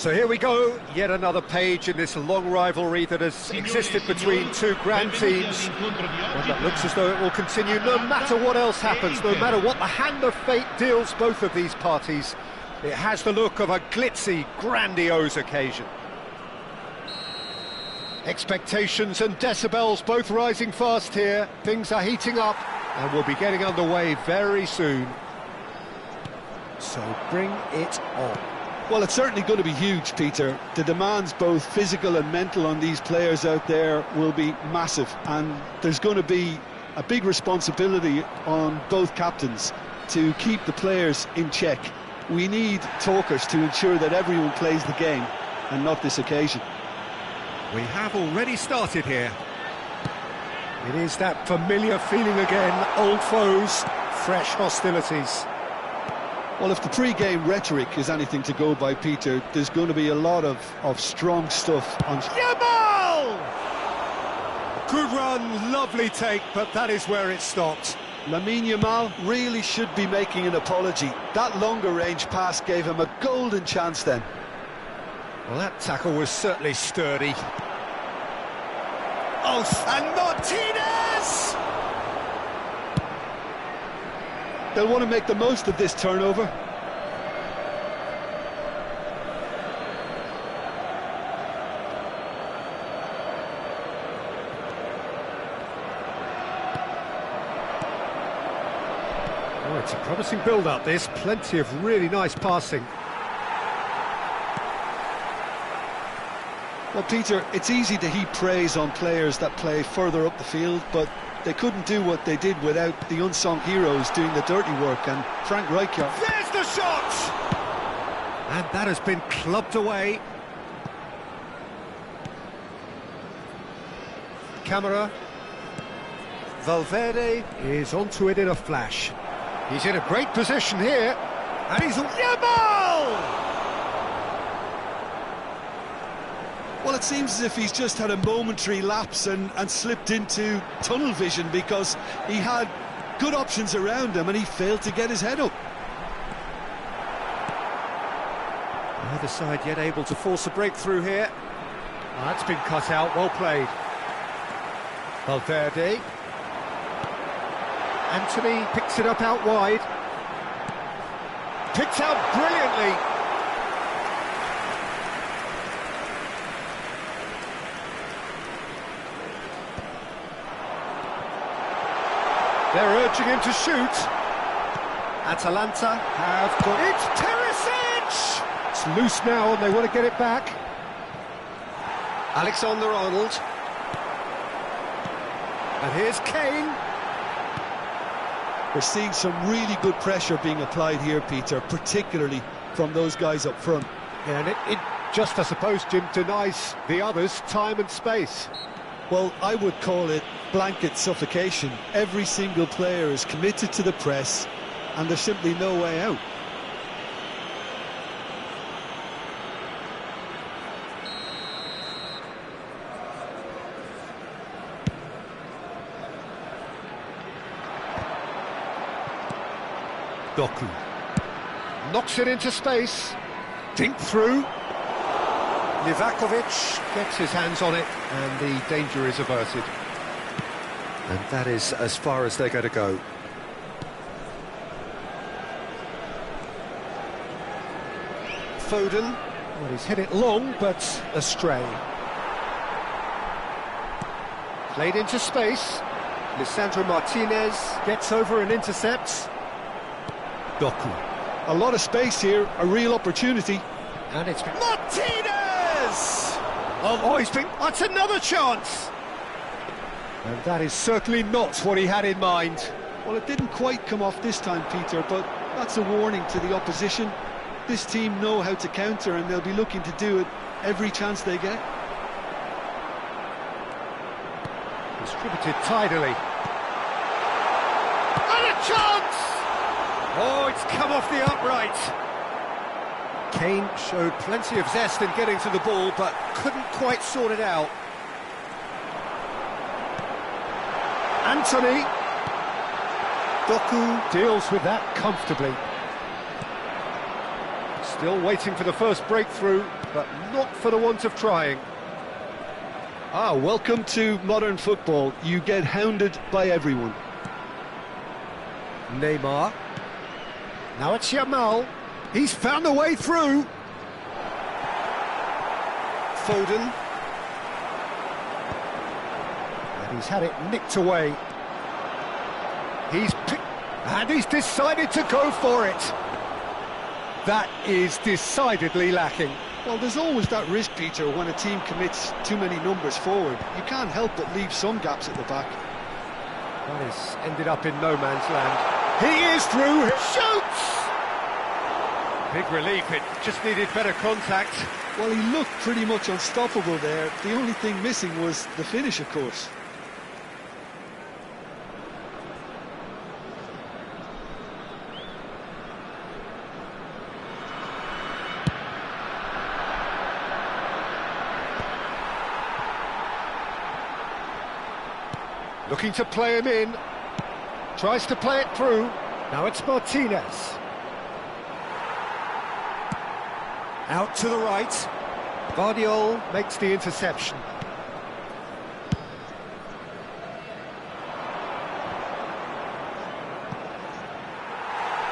So here we go, yet another page in this long rivalry that has existed between two grand teams. One that looks as though it will continue no matter what else happens, no matter what the hand of fate deals both of these parties. It has the look of a glitzy, grandiose occasion. Expectations and decibels both rising fast here. Things are heating up and we'll be getting underway very soon. So bring it on. Well, it's certainly going to be huge, Peter. The demands, both physical and mental, on these players out there will be massive, and there's going to be a big responsibility on both captains to keep the players in check. We need talkers to ensure that everyone plays the game, and not this occasion. We have already started here. It is that familiar feeling again, old foes, fresh hostilities. Well, if the pre-game rhetoric is anything to go by, Peter, there's going to be a lot of strong stuff on... Yamal! Good run, lovely take, but that is where it stopped. Lamine Yamal really should be making an apology. That longer range pass gave him a golden chance then. Well, that tackle was certainly sturdy. Oh, and Martinez! They'll want to make the most of this turnover. Oh, it's a promising build-up, this. Plenty of really nice passing. Well, Peter, it's easy to heap praise on players that play further up the field, but they couldn't do what they did without the unsung heroes doing the dirty work, and Frank Rijkaard. There's the shot! And that has been clubbed away. Camera. Valverde is onto it in a flash. He's in a great position here, and he's... Yamal! Well, it seems as if he's just had a momentary lapse and slipped into tunnel vision, because he had good options around him and he failed to get his head up. Neither side yet able to force a breakthrough here. Oh, that's been cut out, well played. Valverde. Anthony picks it up out wide. Picked out brilliantly. They're urging him to shoot. Atalanta have got it. Perisic! It's loose now and they want to get it back. Alexander-Arnold. And here's Kane. We're seeing some really good pressure being applied here, Peter, particularly from those guys up front. Yeah, and it just, I suppose, Jim, denies the others time and space. Well, I would call it blanket suffocation. Every single player is committed to the press, and there's simply no way out. Doku knocks it into space. Dink through. Livakovic gets his hands on it, and the danger is averted. And that is as far as they're going to go. Foden, well, he's hit it long, but astray. Played into space. Lisandro Martinez gets over and intercepts. Doku. A lot of space here, a real opportunity. And it's... Martinez! Oh, he's been... That's another chance! And that is certainly not what he had in mind. Well, it didn't quite come off this time, Peter, but that's a warning to the opposition. This team know how to counter, and they'll be looking to do it every chance they get. Distributed tidily. And a chance! Oh, it's come off the upright. Kane showed plenty of zest in getting to the ball, but couldn't quite sort it out. Anthony. Doku deals with that comfortably. Still waiting for the first breakthrough, but not for the want of trying. Welcome to modern football. You get hounded by everyone. Neymar. Now it's Yamal. He's found a way through. Foden. And he's had it nicked away. And he's decided to go for it. That is decidedly lacking. Well, there's always that risk, Peter, when a team commits too many numbers forward. You can't help but leave some gaps at the back. That has ended up in no man's land. He is through, shoots! Big relief, it just needed better contact. Well, he looked pretty much unstoppable there. The only thing missing was the finish, of course. Looking to play him in. Tries to play it through. Now it's Martinez. Out to the right. Guardiola makes the interception.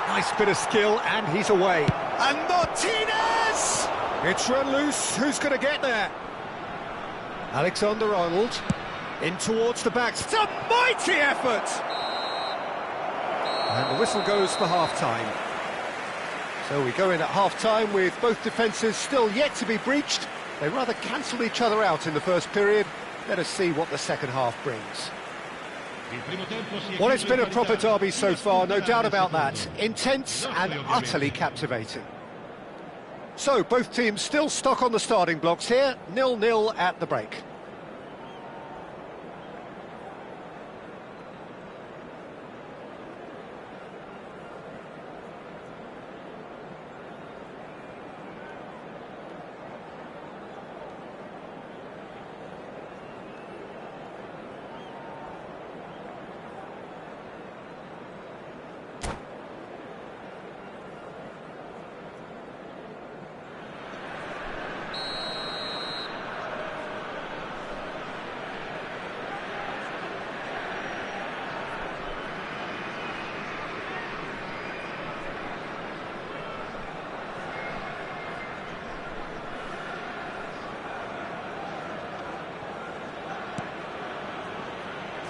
Nice bit of skill, and he's away. And Martinez! It's run loose. Who's going to get there? Alexander-Arnold. In towards the back. It's a mighty effort! And the whistle goes for half-time. So we go in at half-time with both defences still yet to be breached. They rather cancelled each other out in the first period. Let us see what the second half brings. Well, it's been a proper derby so far, no doubt about that. Intense and utterly captivating. So, both teams still stuck on the starting blocks here. 0-0 at the break.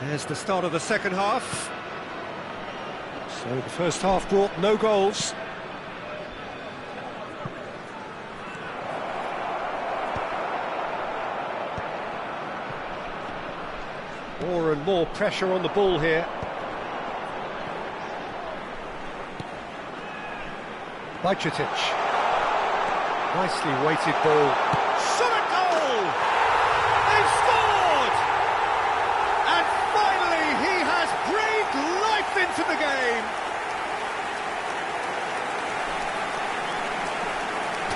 There's the start of the second half. So the first half brought no goals. More and more pressure on the ball here. Bajcetic. Nicely weighted ball. Shot a goal! They've scored! And finally he has breathed life into the game.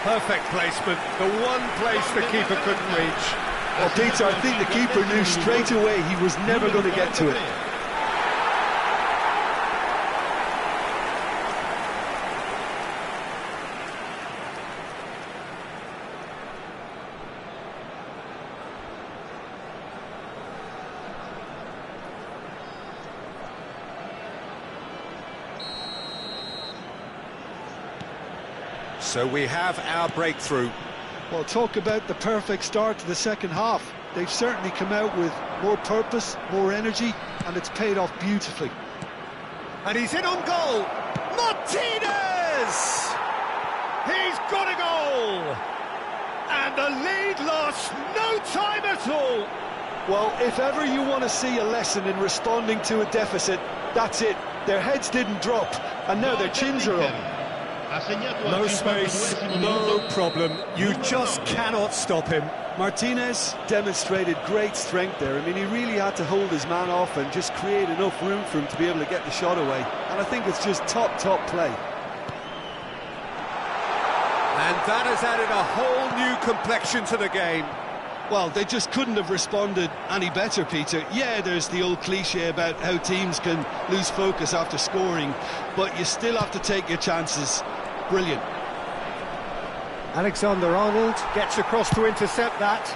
Perfect placement, the one place the keeper couldn't reach. Well, Peter, I think the keeper knew straight away he was never going to get to it. So we have our breakthrough. Well, talk about the perfect start to the second half. They've certainly come out with more purpose, more energy, and it's paid off beautifully. And he's in on goal! Martinez! He's got a goal! And the lead lost no time at all! Well, if ever you want to see a lesson in responding to a deficit, that's it. Their heads didn't drop, and now their chins are up. No space, no problem. You just cannot stop him. Martinez demonstrated great strength there. I mean, he really had to hold his man off and just create enough room for him to be able to get the shot away. And I think it's just top play. And that has added a whole new complexion to the game. Well, they just couldn't have responded any better, Peter. Yeah, there's the old cliche about how teams can lose focus after scoring, but you still have to take your chances. Brilliant. Alexander-Arnold gets across to intercept that.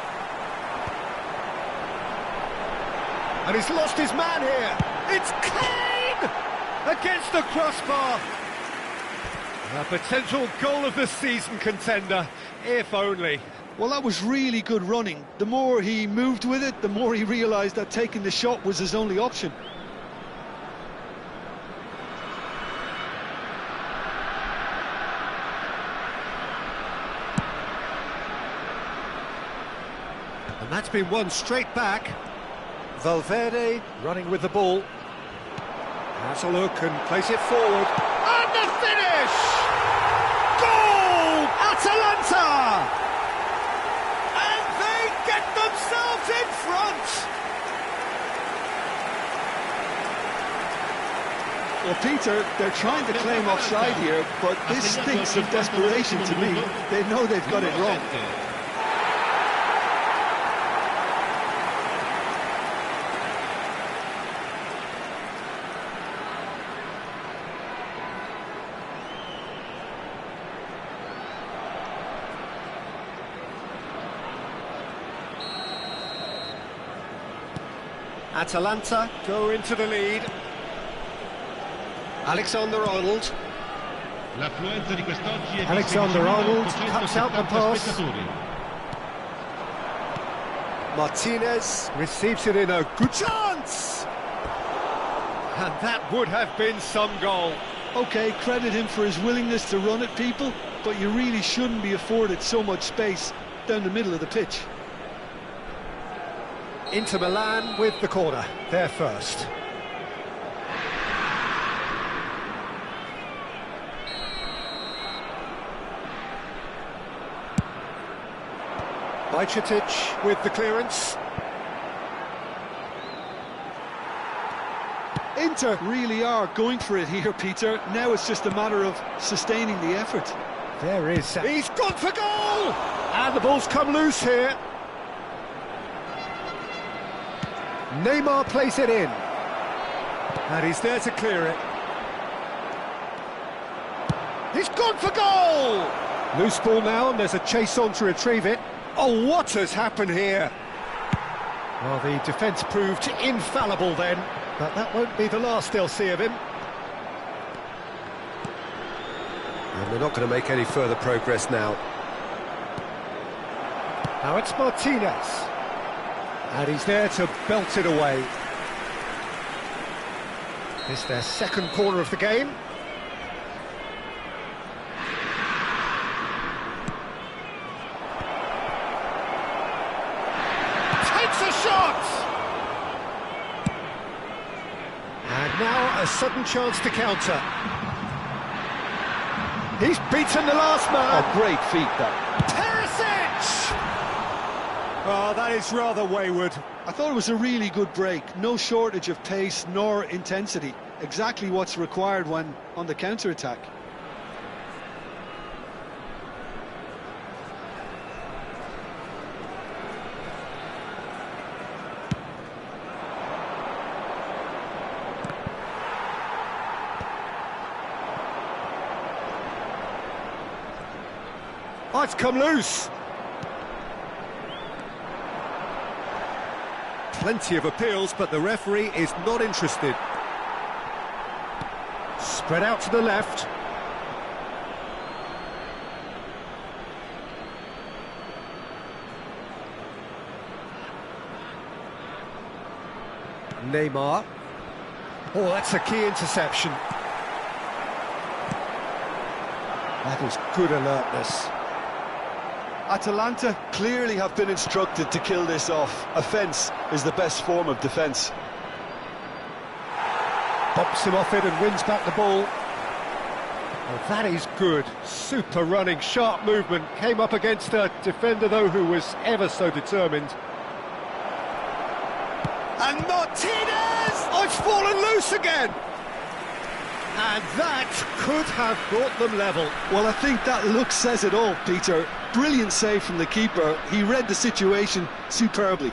And he's lost his man here. It's Kane! Against the crossbar. A potential goal of the season contender, if only. Well, that was really good running. The more he moved with it, the more he realised that taking the shot was his only option. And that's been won straight back. Valverde running with the ball. Has a look and plays it forward. And the finish! Goal! Atalanta! And they get themselves in front! Well, Peter, they're trying to claim offside here, but this stinks of desperation to me. They know they've got it wrong. Atalanta go into the lead. Alexander-Arnold. Alexander-Arnold cuts out the pass. Martinez receives it in a good chance. And that would have been some goal. OK, credit him for his willingness to run at people, but you really shouldn't be afforded so much space down the middle of the pitch. Inter Milan with the corner, they're first. Bajcetic with the clearance. Inter really are going for it here, Peter. Now it's just a matter of sustaining the effort. There is... He's gone for goal! And the ball's come loose here. Neymar plays it in. And he's there to clear it. He's gone for goal! Loose ball now, and there's a chase on to retrieve it. Oh, what has happened here? Well, the defence proved infallible then, but that won't be the last they'll see of him. And they're not going to make any further progress now. Now it's Martinez. And he's there to belt it away. It's their second corner of the game. Takes a shot! And now a sudden chance to counter. He's beaten the last man. Oh, great feat, that. Perisic! Oh, that is rather wayward. I thought it was a really good break. No shortage of pace nor intensity. Exactly what's required when on the counter-attack. Oh, it's come loose. Plenty of appeals, but the referee is not interested. Spread out to the left. Neymar. Oh, that's a key interception. That is good alertness. Atalanta clearly have been instructed to kill this off. Offence is the best form of defence. Pops him off it and wins back the ball. Oh, that is good. Super running, sharp movement. Came up against a defender, though, who was ever so determined. And Martinez! Oh, it's fallen loose again! And that could have brought them level. Well, I think that look says it all, Peter. Brilliant save from the keeper. He read the situation superbly.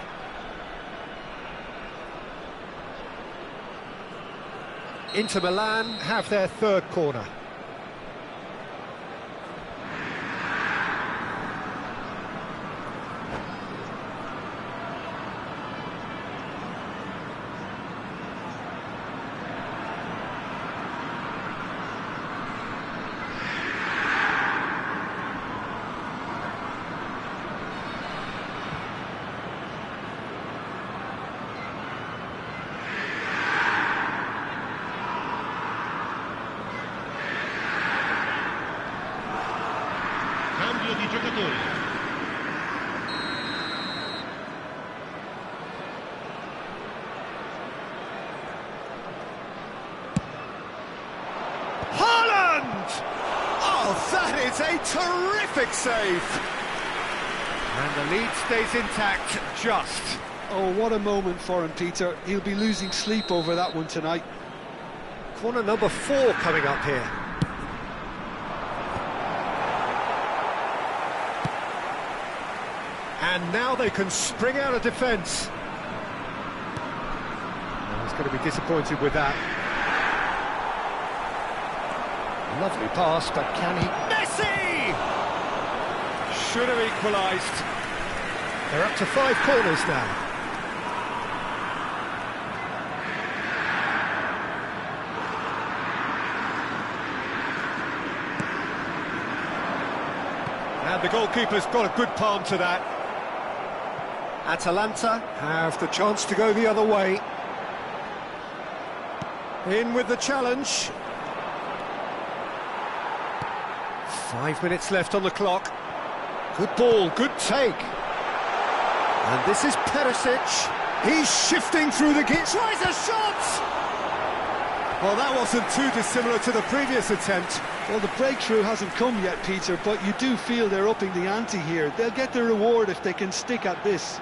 Inter Milan have their third corner. i giocatori. Oh, that is a terrific save! And the lead stays intact, just. Oh, what a moment for him, Peter. He'll be losing sleep over that one tonight. Corner number 4 coming up here. And now they can spring out of defence. Oh, he's going to be disappointed with that. Lovely pass, but can he... Messi! Should have equalised. They're up to 5 corners now. And the goalkeeper's got a good palm to that. Atalanta have the chance to go the other way. In with the challenge. 5 minutes left on the clock. Good ball, good take. And this is Perisic. He's shifting through the gate. Tries a shot! Well, that wasn't too dissimilar to the previous attempt. Well, the breakthrough hasn't come yet, Peter, but you do feel they're upping the ante here. They'll get their reward if they can stick at this.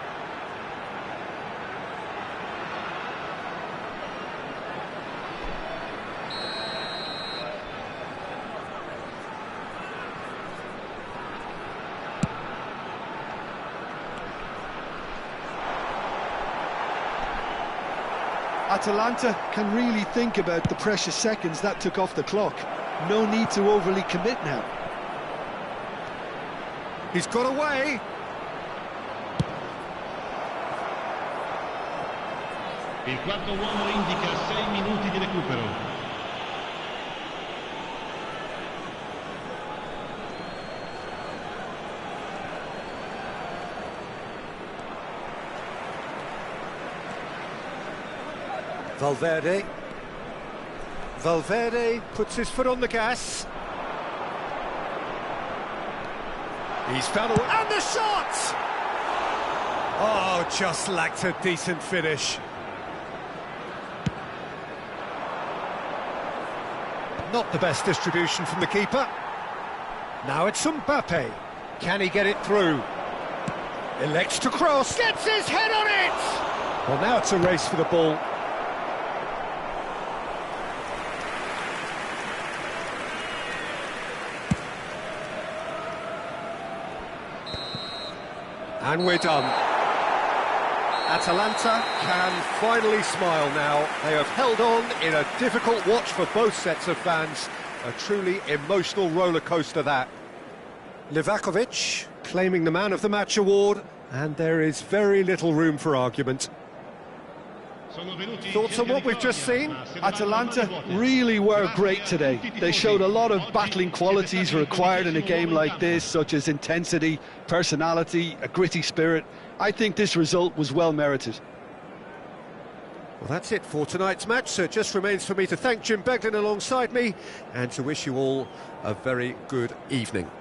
Atalanta can really think about the precious seconds that took off the clock. No need to overly commit now. He's got away. Il quarto uomo indica 6 minuti di recupero. Valverde puts his foot on the gas. He's found a... And the shot! Oh, just lacked a decent finish. Not the best distribution from the keeper. Now it's Mbappe. Can he get it through? Elects to cross. Gets his head on it! Well, now it's a race for the ball. And we're done. Atalanta can finally smile now. They have held on in a difficult watch for both sets of fans. A truly emotional roller coaster, that. Livakovic claiming the Man of the Match award, and there is very little room for argument. Thoughts on what we've just seen? Atalanta really were great today. They showed a lot of battling qualities required in a game like this, such as intensity, personality, a gritty spirit. I think this result was well merited. Well, that's it for tonight's match, so it just remains for me to thank Jim Beglin alongside me and to wish you all a very good evening.